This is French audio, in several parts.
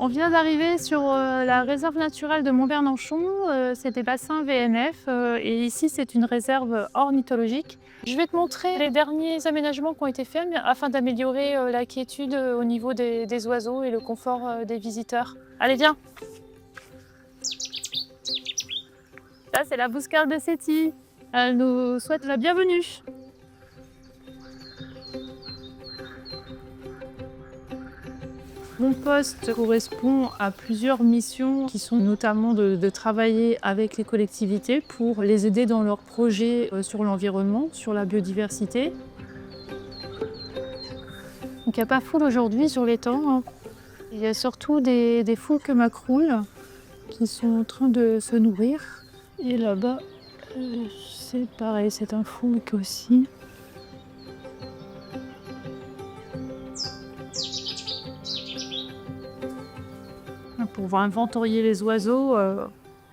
On vient d'arriver sur la réserve naturelle de Mont-Bernanchon, c'est des bassins VNF et ici c'est une réserve ornithologique. Je vais te montrer les derniers aménagements qui ont été faits afin d'améliorer la quiétude au niveau des oiseaux et le confort des visiteurs. Allez viens. Là c'est la bouscarde de Séti, elle nous souhaite la bienvenue. Mon poste correspond à plusieurs missions qui sont notamment de travailler avec les collectivités pour les aider dans leurs projets sur l'environnement, sur la biodiversité. Donc il n'y a pas foule aujourd'hui sur l'étang, hein. Il y a surtout des phoques macroules qui sont en train de se nourrir. Et là-bas, c'est pareil, c'est un phoque aussi. Pour inventorier les oiseaux,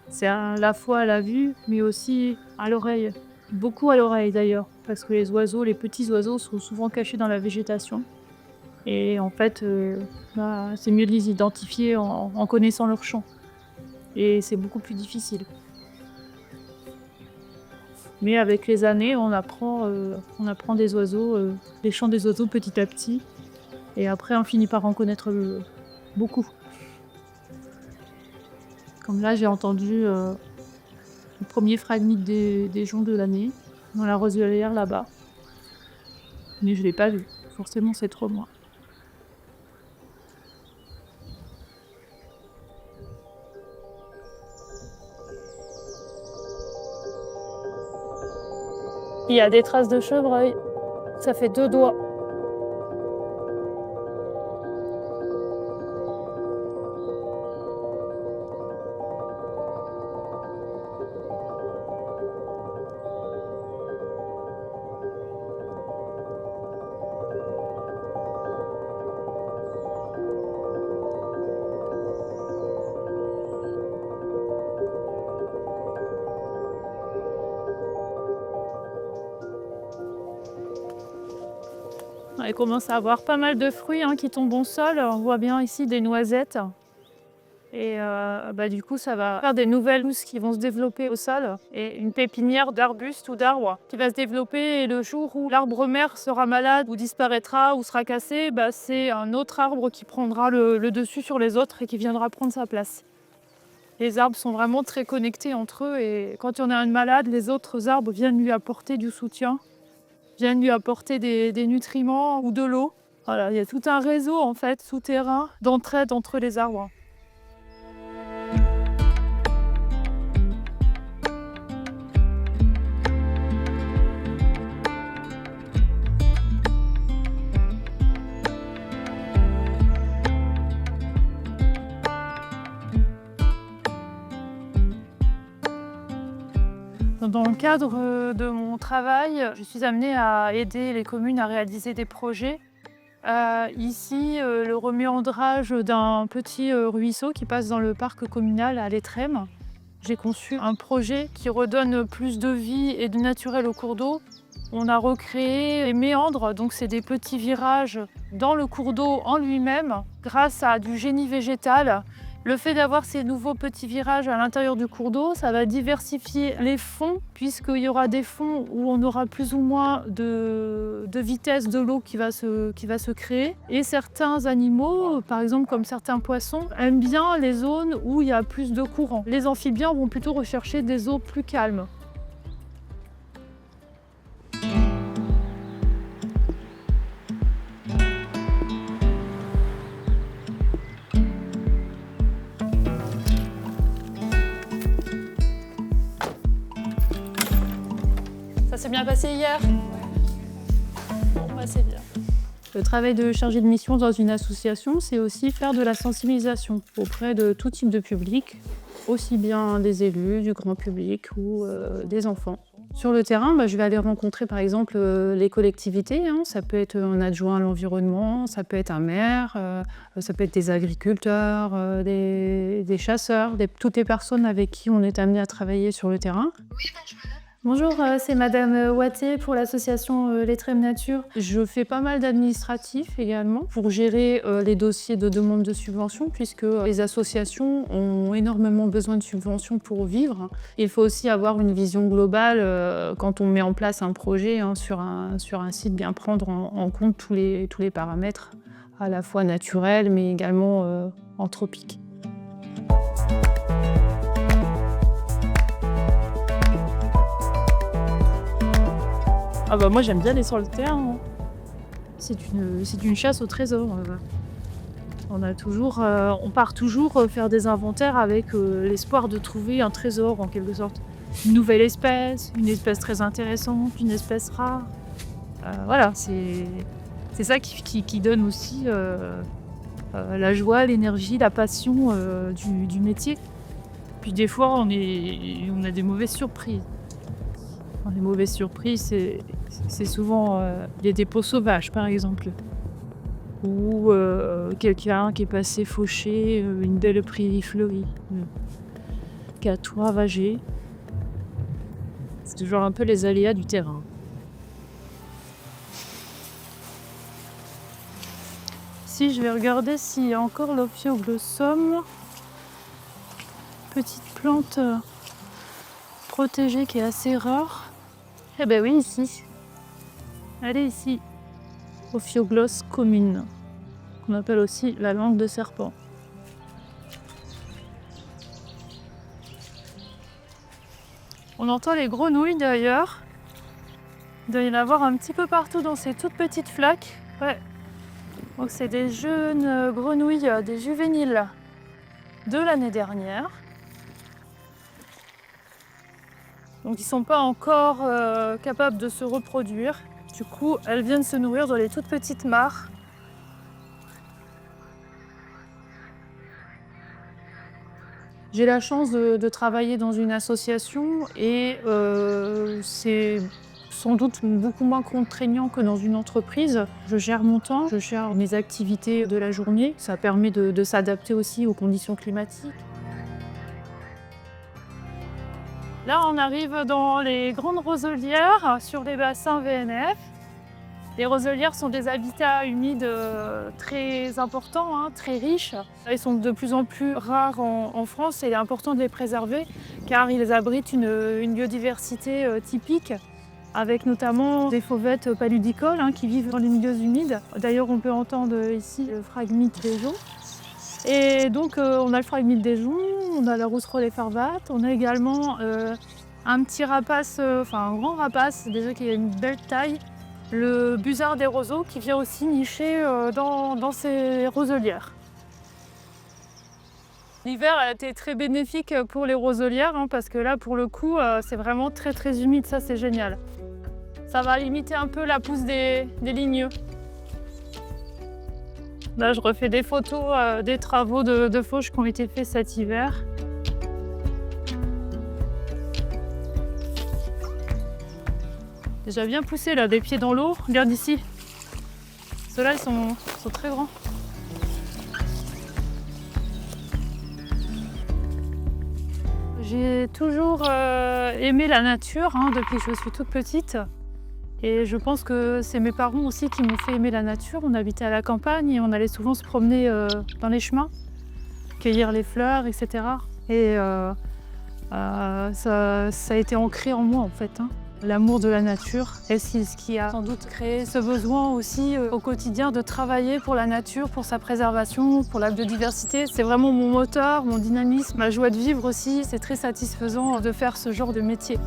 c'est à la fois à la vue, mais aussi à l'oreille. Beaucoup à l'oreille d'ailleurs, parce que les petits oiseaux sont souvent cachés dans la végétation. Et en fait, c'est mieux de les identifier en connaissant leur chant. Et c'est beaucoup plus difficile. Mais avec les années, on apprend des oiseaux, les chants des oiseaux petit à petit. Et après, on finit par en connaître beaucoup. Comme là, j'ai entendu le premier fragmite des joncs de l'année, dans la roselière là-bas. Mais je ne l'ai pas vu. Forcément, c'est trop loin. Il y a des traces de chevreuil. Ça fait 2 doigts. Il commence à avoir pas mal de fruits qui tombent au sol. On voit bien ici des noisettes. Et du coup, ça va faire des nouvelles pousses qui vont se développer au sol. Et une pépinière d'arbustes ou d'arbres qui va se développer. Et le jour où l'arbre mère sera malade ou disparaîtra ou sera cassé, c'est un autre arbre qui prendra le dessus sur les autres et qui viendra prendre sa place. Les arbres sont vraiment très connectés entre eux. Et quand il y en a un malade, les autres arbres viennent lui apporter du soutien. Viennent lui apporter des nutriments ou de l'eau. Voilà, il y a tout un réseau en fait souterrain d'entraide entre les arbres. Dans le cadre de mon travail, je suis amenée à aider les communes à réaliser des projets. Ici, le reméandrage d'un petit ruisseau qui passe dans le parc communal à l'Étrême. J'ai conçu un projet qui redonne plus de vie et de naturel au cours d'eau. On a recréé les méandres, donc c'est des petits virages dans le cours d'eau en lui-même grâce à du génie végétal. Le fait d'avoir ces nouveaux petits virages à l'intérieur du cours d'eau, ça va diversifier les fonds, puisqu'il y aura des fonds où on aura plus ou moins de vitesse de l'eau qui va se créer. Et certains animaux, par exemple comme certains poissons, aiment bien les zones où il y a plus de courant. Les amphibiens vont plutôt rechercher des eaux plus calmes. Ça s'est bien passé hier? Bon, c'est bien. Le travail de chargé de mission dans une association, c'est aussi faire de la sensibilisation auprès de tout type de public, aussi bien des élus, du grand public ou des enfants. Sur le terrain, je vais aller rencontrer par exemple les collectivités. Ça peut être un adjoint à l'environnement, ça peut être un maire, ça peut être des agriculteurs, des chasseurs, toutes les personnes avec qui on est amené à travailler sur le terrain. Oui, bonjour madame. Bonjour, c'est Madame Watté pour l'association L'Etrem Nature. Je fais pas mal d'administratifs également pour gérer les dossiers de demande de subvention puisque les associations ont énormément besoin de subventions pour vivre. Il faut aussi avoir une vision globale quand on met en place un projet sur un site, bien prendre en compte tous les paramètres, à la fois naturels mais également anthropiques. Ah bah moi j'aime bien aller sur le terrain, hein. C'est une chasse au trésor. On part toujours faire des inventaires avec l'espoir de trouver un trésor en quelque sorte. Une nouvelle espèce, une espèce très intéressante, une espèce rare. Voilà, c'est ça qui donne aussi la joie, l'énergie, la passion du métier. Puis des fois on a des mauvaises surprises. Les mauvaises surprises, c'est souvent les dépôts sauvages, par exemple. Ou quelqu'un qui est passé faucher une belle prairie fleurie, qui a tout ravagé. C'est toujours un peu les aléas du terrain. Si je vais regarder s'il y a encore l'Ophioglossum, petite plante protégée qui est assez rare. Eh ben oui, ici. Elle est ici. Ophioglosse commune, qu'on appelle aussi la langue de serpent. On entend les grenouilles d'ailleurs. Il doit y en avoir un petit peu partout dans ces toutes petites flaques. Ouais. Donc c'est des jeunes grenouilles, des juvéniles de l'année dernière. Donc ils ne sont pas encore capables de se reproduire. Du coup, elles viennent se nourrir dans les toutes petites mares. J'ai la chance de travailler dans une association et c'est sans doute beaucoup moins contraignant que dans une entreprise. Je gère mon temps, je gère mes activités de la journée. Ça permet de s'adapter aussi aux conditions climatiques. Là, on arrive dans les grandes roselières sur les bassins VNF. Les roselières sont des habitats humides très importants, très riches. Ils sont de plus en plus rares en France et il est important de les préserver car ils abritent une biodiversité typique avec notamment des fauvettes paludicoles qui vivent dans les milieux humides. D'ailleurs, on peut entendre ici le phragmite des joncs. Et donc, on a le phragmite des joncs, on a la rousserolle effarvate, on a également un petit rapace, un grand rapace, déjà qui a une belle taille, le busard des roseaux qui vient aussi nicher dans ces roselières. L'hiver a été très bénéfique pour les roselières parce que là, pour le coup, c'est vraiment très très humide, ça c'est génial. Ça va limiter un peu la pousse des ligneux. Là, je refais des photos des travaux de fauche qui ont été faits cet hiver. Déjà bien poussé là, des pieds dans l'eau. Regarde ici. Ceux-là, ils sont très grands. J'ai toujours aimé la nature depuis que je suis toute petite. Et je pense que c'est mes parents aussi qui m'ont fait aimer la nature. On habitait à la campagne et on allait souvent se promener dans les chemins, cueillir les fleurs, etc. Et ça a été ancré en moi en fait. L'amour de la nature. Et c'est ce qui a sans doute créé ce besoin aussi au quotidien de travailler pour la nature, pour sa préservation, pour la biodiversité. C'est vraiment mon moteur, mon dynamisme, ma joie de vivre aussi. C'est très satisfaisant de faire ce genre de métier.